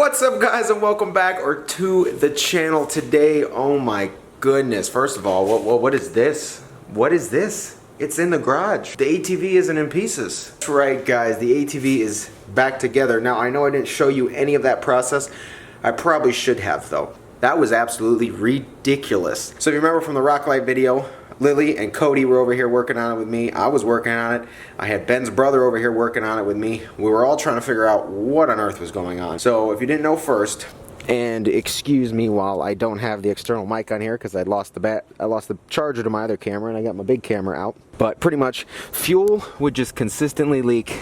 What's up, guys, and welcome back to the channel today. Oh my goodness. First of all, what is this? What is this? It's in the garage. The ATV isn't in pieces. That's right, guys, the ATV is back together. Now, I know I didn't show you any of that process. I probably should have, though. That was absolutely ridiculous. So if you remember from the rock light video, Lily and Cody were over here working on it with me. I was working on it. I had Ben's brother over here working on it with me. We were all trying to figure out what on earth was going on. So if you didn't know first, and excuse me while I don't have the external mic on here because I lost the charger to my other camera and I got my big camera out. But pretty much fuel would just consistently leak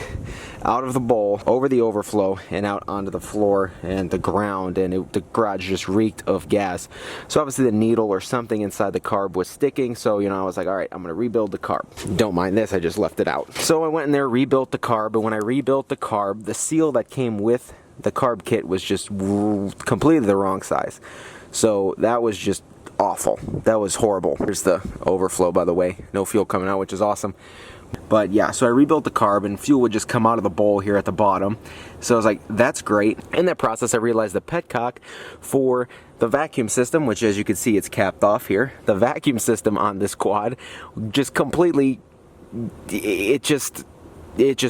out of the bowl over the overflow and out onto the floor and the ground, and the garage just reeked of gas. So obviously the needle or something inside the carb was sticking, so I was like, all right, I'm gonna rebuild the carb. Don't mind this, I just left it out. So I went in there, rebuilt the carb, and when I rebuilt the carb, the seal that came with the carb kit was just completely the wrong size. So that was just awful. That was horrible. Here's the overflow, by the way. No fuel coming out, which is awesome. But yeah, so I rebuilt the carb and fuel would just come out of the bowl here at the bottom. So I was like, that's great. In that process, I realized the petcock for the vacuum system, which as you can see, it's capped off here. The vacuum system on this quad just completely, it just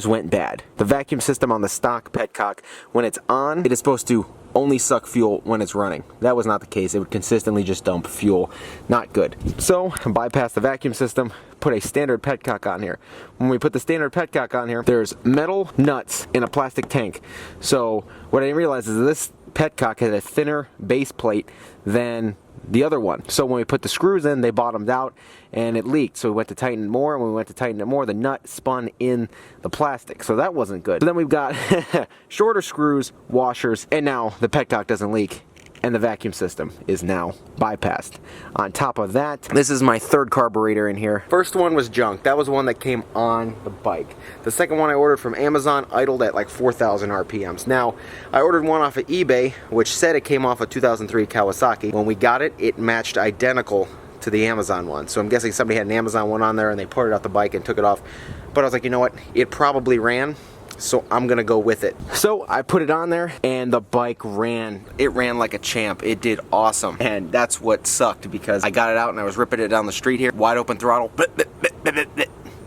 went bad. The vacuum system on the stock petcock, when it's on, it is supposed to only suck fuel when it's running. That was not the case. It would consistently just dump fuel. Not good. So bypass the vacuum system, put a standard petcock on here. When we put the standard petcock on here, there's metal nuts in a plastic tank. So what I didn't realize is this petcock had a thinner base plate than the other one. So when we put the screws in, they bottomed out and it leaked. So we went to tighten it more, and when we went to tighten it more, the nut spun in the plastic. So that wasn't good. So then we've got shorter screws, washers, and now the petcock doesn't leak and the vacuum system is now bypassed. On top of that, this is my third carburetor in here. First one was junk. That was one that came on the bike. The second one I ordered from Amazon idled at like 4,000 RPMs. Now, I ordered one off of eBay, which said it came off a 2003 Kawasaki. When we got it, it matched identical to the Amazon one. So I'm guessing somebody had an Amazon one on there and they put it off the bike and took it off. But I was like, you know what? It probably ran, so I'm gonna go with it. So I put it on there and the bike ran. It ran like a champ. It did awesome. And that's what sucked, because I got it out and I was ripping it down the street here, wide open throttle.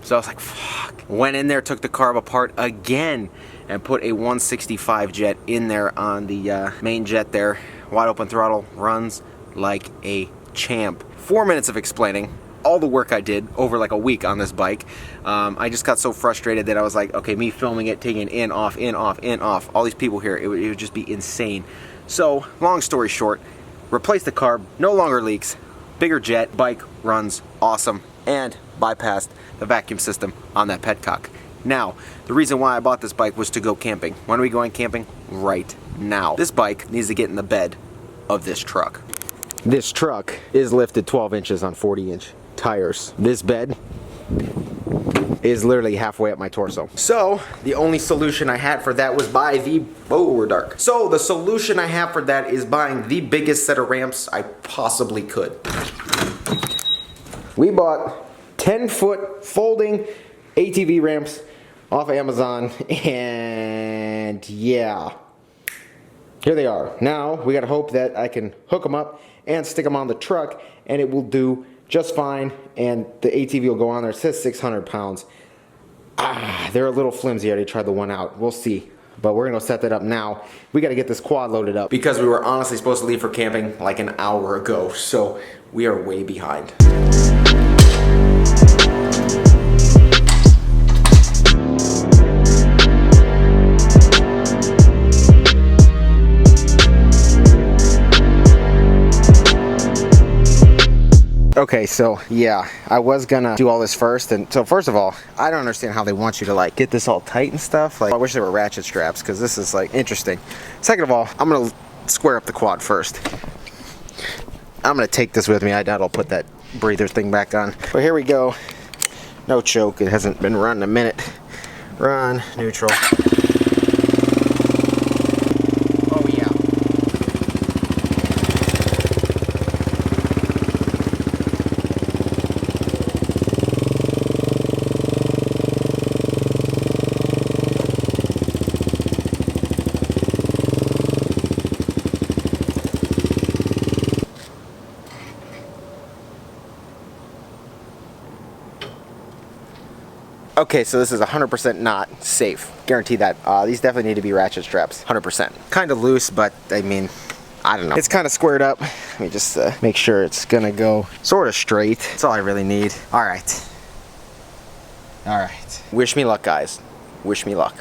So I was like, fuck. Went in there, took the carb apart again and put a 165 jet in there on the main jet there. Wide open throttle, runs like a champ. 4 minutes of explaining all the work I did over like a week on this bike. I just got so frustrated that I was like, okay, me filming it, taking in, off, in, off, in, off, all these people here, it would just be insane. So, long story short, replaced the carb, no longer leaks, bigger jet, bike runs awesome, and bypassed the vacuum system on that petcock. Now, the reason why I bought this bike was to go camping. When are we going camping? Right now. This bike needs to get in the bed of this truck. This truck is lifted 12 inches on 40-inch tires. This bed is literally halfway up my torso. So the only solution I had for that was buy the, oh, we're dark. So the solution I have for that is buying the biggest set of ramps I possibly could. We bought 10-foot folding ATV ramps off of Amazon, and yeah, here they are. Now we gotta hope that I can hook them up and stick them on the truck and it will do just fine, and the ATV will go on there. It says 600 pounds. They're a little flimsy. I already tried the one out. We'll see. But we're gonna set that up now. We gotta get this quad loaded up because we were honestly supposed to leave for camping like an hour ago, so we are way behind. Okay, so yeah, I was gonna do all this first, and so first of all, I don't understand how they want you to like get this all tight and stuff. Like, I wish there were ratchet straps, because this is like interesting. Second of all, I'm gonna square up the quad first. I'm gonna take this with me. I doubt I'll put that breather thing back on. But here we go. No choke. It hasn't been run in a minute. Run, neutral. Oh yeah. Okay, so this is 100% not safe. Guarantee that. These definitely need to be ratchet straps. 100%. Kind of loose, but I mean, I don't know. It's kind of squared up. Let me just make sure it's gonna go sort of straight. That's all I really need. All right. All right. Wish me luck, guys. Wish me luck.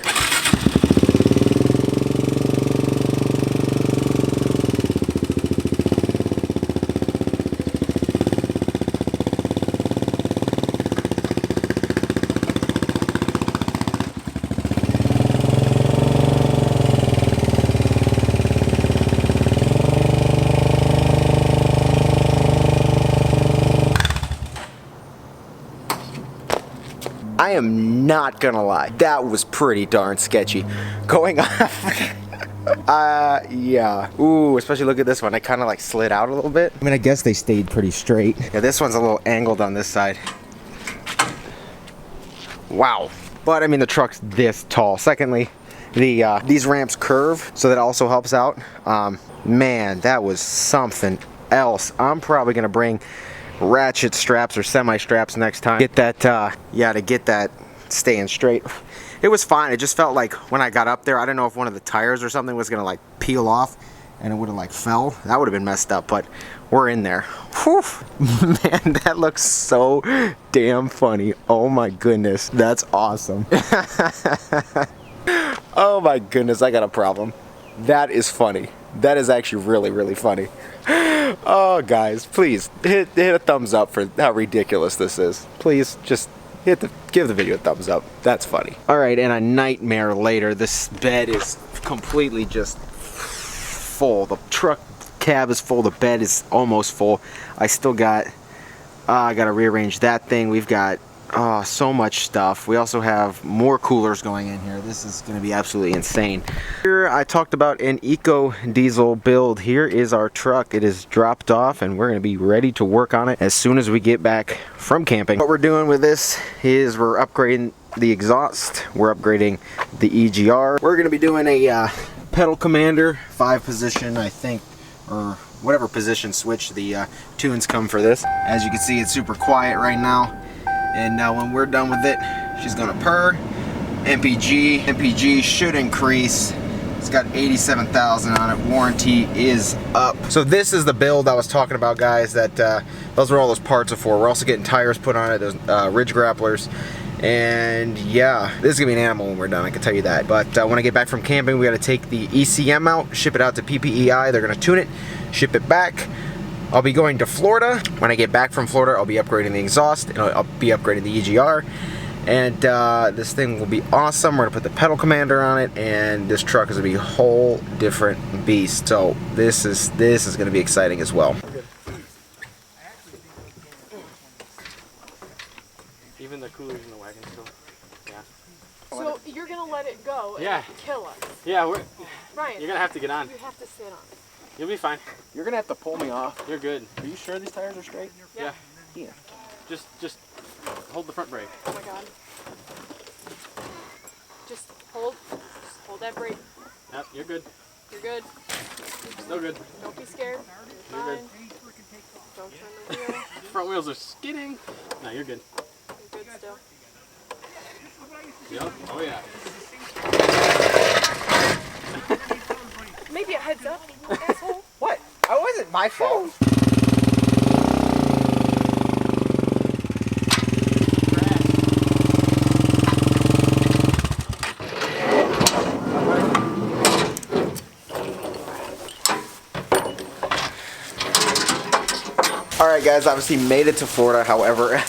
I am not gonna lie, that was pretty darn sketchy. Going off. Yeah. Ooh, especially look at this one. I kind of like slid out a little bit. I mean, I guess they stayed pretty straight. Yeah, this one's a little angled on this side. Wow. But I mean, the truck's this tall. Secondly, these ramps curve, so that also helps out. Man, that was something else. I'm probably gonna bring ratchet straps or semi straps next time. Get that, yeah, to get that staying straight. It was fine. It just felt like when I got up there, I don't know if one of the tires or something was gonna like peel off and it would have like fell. That would have been messed up, but we're in there. Whew. Man, that looks so damn funny. Oh my goodness, that's awesome. Oh my goodness, I got a problem. That is funny. That is actually really, really funny. Oh, guys, please hit a thumbs up for how ridiculous this is. Please just give the video a thumbs up. That's funny. All right, and a nightmare later. This bed is completely just full. The truck cab is full. The bed is almost full. I still got. I got to rearrange that thing. We've got so much stuff. We also have more coolers going in here. This is going to be absolutely insane. Here I talked about an eco diesel build. Here is our truck. It is dropped off and we're going to be ready to work on it as soon as we get back from camping. What we're doing with this is we're upgrading the exhaust. We're upgrading the EGR. We're going to be doing a pedal commander 5-position, I think, or whatever position switch the tunes come for this. As you can see, it's super quiet right now. And now when we're done with it, she's gonna purr. MPG should increase. It's got 87,000 on it. Warranty is up. So this is the build I was talking about, guys. That those are all those parts are for. We're also getting tires put on it. Those ridge grapplers. And yeah, this is gonna be an animal when we're done, I can tell you that. But when I get back from camping, we gotta take the ECM out, ship it out to PPEI. They're gonna tune it, ship it back. I'll be going to Florida. When I get back from Florida, I'll be upgrading the exhaust, and I'll be upgrading the EGR. And this thing will be awesome. We're gonna put the pedal commander on it, and this truck is gonna be a whole different beast. So this is gonna be exciting as well. Even the coolers in the wagon still. Yeah. So you're gonna let it go and Yeah. kill us. Yeah, Ryan, you're gonna have to get on. you have to sit on it. You'll be fine. You're gonna have to pull me off. You're good. Are you sure these tires are straight? Yeah. Yeah. Just hold the front brake. Oh my god. Just hold that brake. Yep, you're good. You're good. Still good. Don't be scared. You're Fine. good. Don't turn the wheel. Front wheels are skidding. No, you're good. You're good still. Yep. Oh yeah. Maybe a heads up, asshole. What? I wasn't my fault. Alright guys, obviously made it to Florida, however,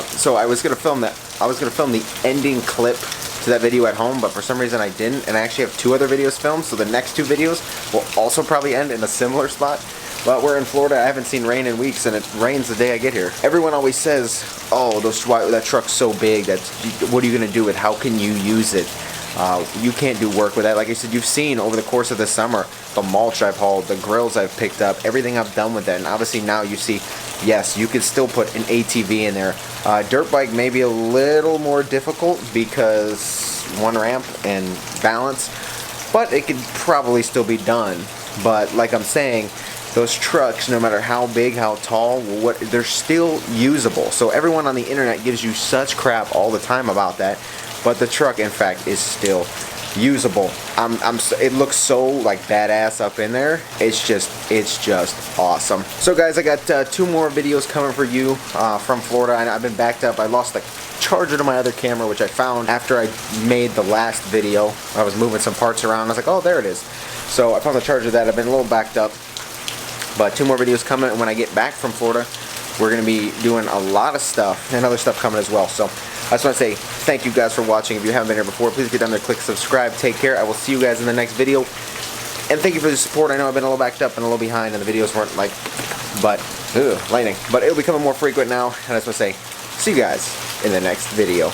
so I was gonna film the ending clip to that video at home, but for some reason I didn't, and I actually have 2 other videos filmed, so the next 2 videos will also probably end in a similar spot. But we're in Florida. I haven't seen rain in weeks, and it rains the day I get here. Everyone always says, oh, that truck's so big, what are you gonna do with it? How can you use it? You can't do work with that. Like I said, you've seen over the course of the summer the mulch I've hauled, the grills I've picked up, everything I've done with that. And obviously now you see, yes, you could still put an ATV in there. Dirt bike may be a little more difficult because one ramp and balance, but it could probably still be done. But like I'm saying, those trucks, no matter how big, how tall, they're still usable. So everyone on the internet gives you such crap all the time about that, but the truck, in fact, is still usable. It looks so like badass up in there. It's just awesome. So guys, I got 2 more videos coming for you from Florida, and I've been backed up. I lost the charger to my other camera, which I found after I made the last video. I was moving some parts around. I was like, oh, there it is. So I found the charger. That I've been a little backed up, but 2 more videos coming. And when I get back from Florida, we're gonna be doing a lot of stuff and other stuff coming as well. So I just want to say thank you guys for watching. If you haven't been here before, please get down there, click subscribe. Take care. I will see you guys in the next video. And thank you for the support. I know I've been a little backed up and a little behind, and the videos weren't like, lightning. But it'll be coming more frequent now. And I just want to say, see you guys in the next video.